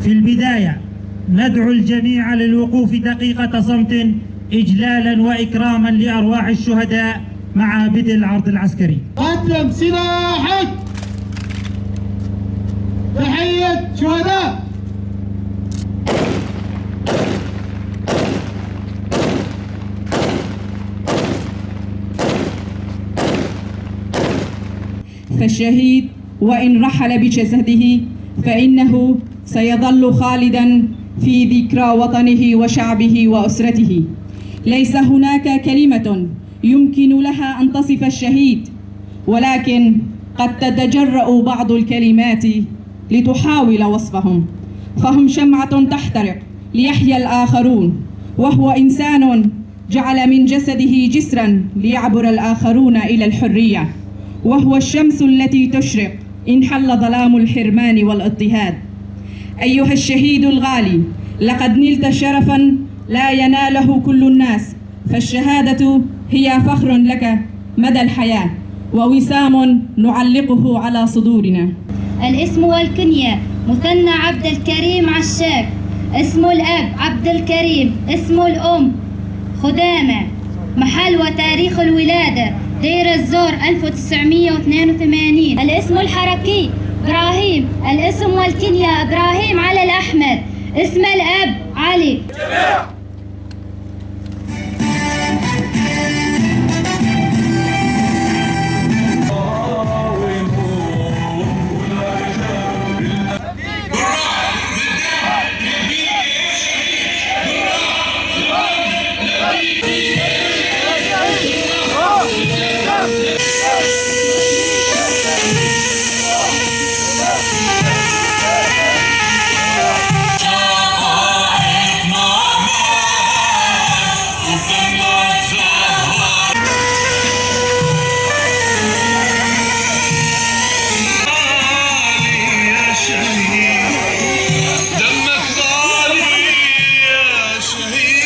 في البداية ندعو الجميع للوقوف دقيقة صمت إجلالا وإكراما لأرواح الشهداء مع بدء العرض العسكري. قدم سلاحك. تحية شهداء. فالشهيد وإن رحل بجسده فإنه سيظل خالدا في ذكرى وطنه وشعبه وأسرته. ليس هناك كلمة يمكن لها أن تصف الشهيد، ولكن قد تتجرأ بعض الكلمات لتحاول وصفهم، فهم شمعة تحترق ليحيا الآخرون، وهو إنسان جعل من جسده جسرا ليعبر الآخرون إلى الحرية، وهو الشمس التي تشرق إن حل ظلام الحرمان والاضطهاد. أيها الشهيد الغالي، لقد نلت شرفا لا يناله كل الناس، فالشهادة هي فخر لك مدى الحياة ووسام نعلقه على صدورنا. الاسم والكنية: مثنى عبد الكريم عشاك. اسم الأب عبد الكريم. اسم الأم خدامة. محل وتاريخ الولادة دير الزور 1982. الاسم الحركي إبراهيم. الاسم والكنية إبراهيم علي الأحمد. اسم الأب علي.